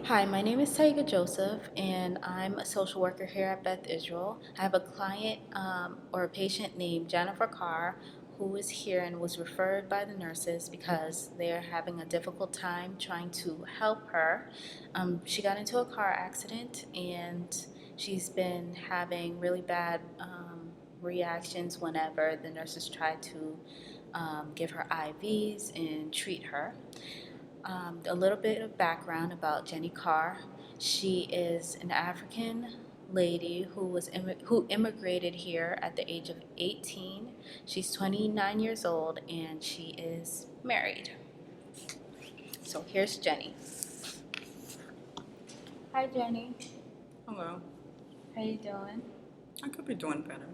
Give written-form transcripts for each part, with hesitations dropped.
Hi, my name is Taiga Joseph, and I'm a social worker here at Beth Israel. I have a client or a patient named Jennifer Carr who is here and was referred by the nurses because they're having a difficult time trying to help her. She got into a car accident and she's been having really bad reactions whenever the nurses try to give her IVs and treat her. A little bit of background about Jenny Carr. She is an African lady who immigrated here at the age of 18. She's 29 years old and she is married. So here's Jenny. Hi Jenny. Hello. How you doing? I could be doing better.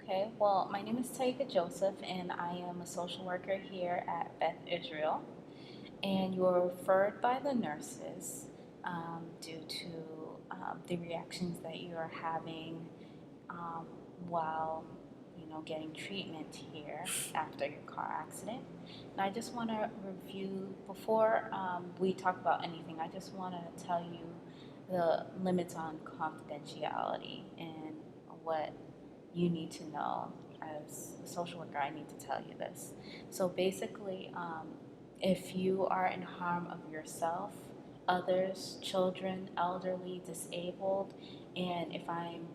Okay, well, my name is Taika Joseph and I am a social worker here at Beth Israel. And you were referred by the nurses due to the reactions that you are having um, while getting treatment here after your car accident. And I just want to review before we talk about anything. I just want to tell you the limits on confidentiality and what you need to know as a social worker. I need to tell you this. So basically, if you are in harm of yourself, others, children, elderly, disabled, and if I'm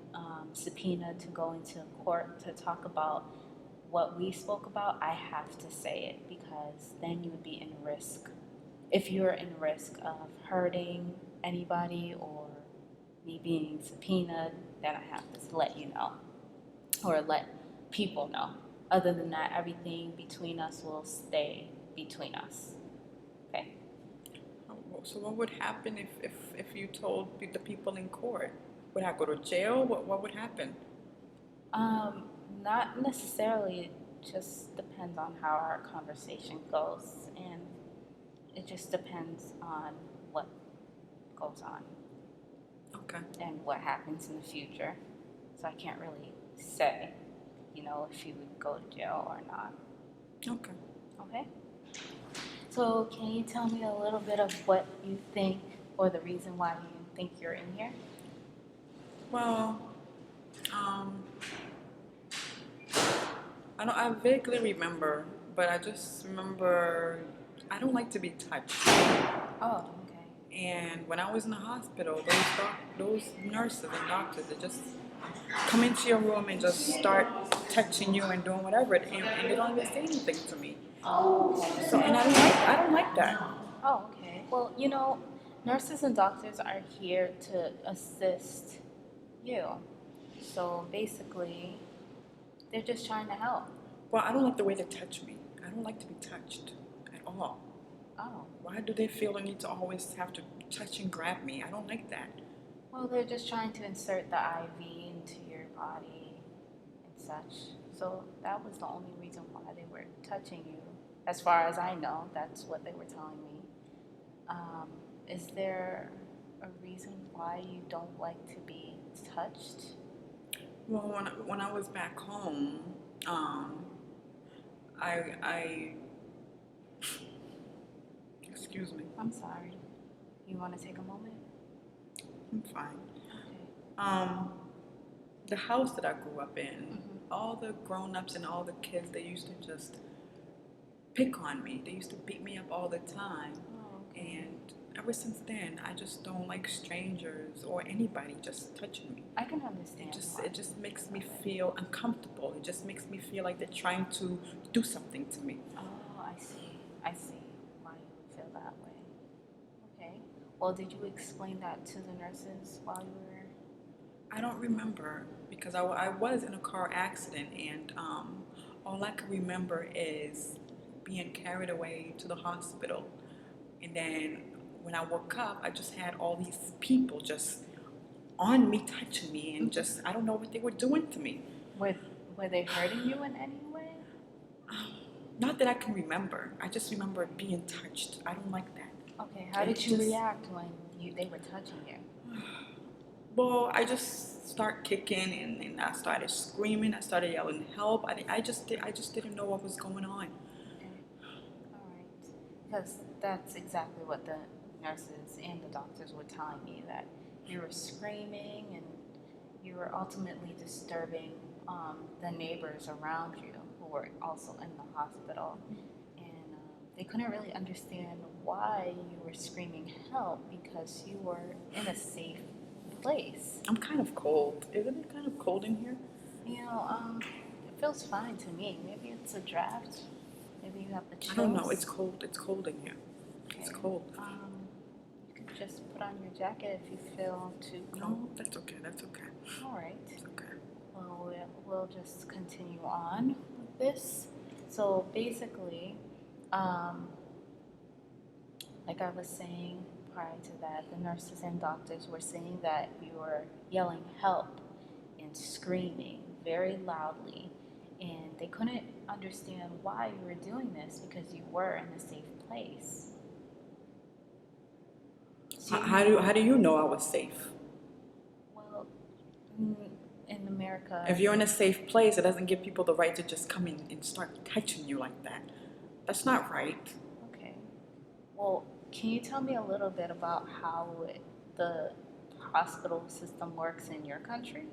subpoenaed to go into court to talk about what we spoke about, I have to say it because then you would be in risk. If you're in risk of hurting anybody or me being subpoenaed, then I have to let you know or let people know. Other than that, everything between us will stay between us. Okay? So what would happen if you told the people in court? Would I go to jail? What would happen? Um, Not necessarily. It just depends on how our conversation goes, and it just depends on what goes on Okay. and what happens in the future. So I can't really say, if you would go to jail or not. Okay. Okay? So, can you tell me a little bit of what you think or the reason why you think you're in here? Well, um, I vaguely remember, but I just remember I don't like to be touched. Oh, okay. And when I was in the hospital, those nurses and doctors, they just come into your room and just start touching you and doing whatever, and they don't even say anything to me. Oh, So, okay. and I don't like that. Oh, okay. Well, nurses and doctors are here to assist you. So basically, they're just trying to help. Well, I don't like the way they touch me. I don't like to be touched at all. Oh, Why do they feel the need to always have to touch and grab me? I don't like that. well, they're just trying to insert the IV into your body and such. So that was the only reason why they were touching you. As far as I know, that's what they were telling me. Um, is there a reason why you don't like to be touched? Well, when I was back home, um, I excuse me, I'm sorry. You want to take a moment? I'm fine. Okay. Um, the house that I grew up in, Mm-hmm. all the grown-ups and all the kids, they used to just pick on me. They used to beat me up all the time. Oh, okay. And ever since then, I just don't like strangers or anybody just touching me. I can understand why. It just makes me feel uncomfortable. It just makes me feel like they're trying to do something to me. Oh, I see. I see why you would feel that way. Okay. Well, did you explain that to the nurses while you were? I don't remember because I was in a car accident, and all I can remember is being carried away to the hospital. And then when I woke up, I just had all these people just on me, touching me, and just, I don't know what they were doing to me. Were Were they hurting you in any way? Not that I can remember. I just remember being touched. I don't like that. Okay. How did you react when they were touching you? Well, I just start kicking, and I started screaming. I started yelling help. I just didn't know what was going on. Okay. All right. Because that's exactly what the nurses and the doctors were telling me that you were screaming and you were ultimately disturbing the neighbors around you who were also in the hospital. And they couldn't really understand why you were screaming help because you were in a safe place. I'm kind of cold. Isn't it kind of cold in here? It feels fine to me. Maybe it's a draft. Maybe you have the chills. I don't know. It's cold. It's cold in here. It's Okay. cold. You could just put on your jacket if you feel too No, cold. that's okay. That's okay. All right. It's okay. Well, we'll just continue on with this. So basically, like I was saying prior to that, the nurses and doctors were saying that you were yelling help and screaming very loudly, and they couldn't understand why you were doing this because you were in a safe place. So How do you know I was safe? well, in America, If you're in a safe place, it doesn't give people the right to just come in and start touching you like that. That's not right. okay. Well, can you tell me a little bit about how the hospital system works in your country?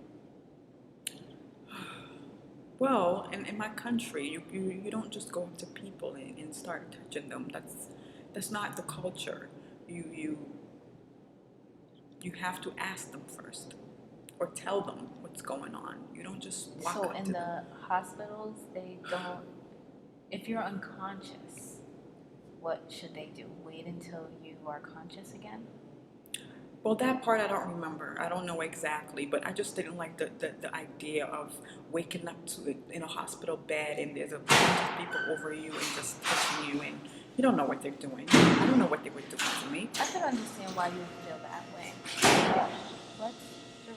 Well, in my country, you don't just go up to people and start touching them. That's not the culture. You you have to ask them first or tell them what's going on. You don't just walk So up to in them. the hospitals, they don't. If you're unconscious, what should they do? Wait until you are conscious again? Well, that part I don't remember. I don't know exactly, but I just didn't like the idea of waking up to it in a hospital bed and there's a bunch of people over you and just touching you and you don't know what they're doing. I don't know what they were doing to me. I can understand why you would feel that way. Let's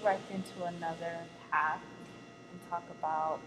direct into another path and talk about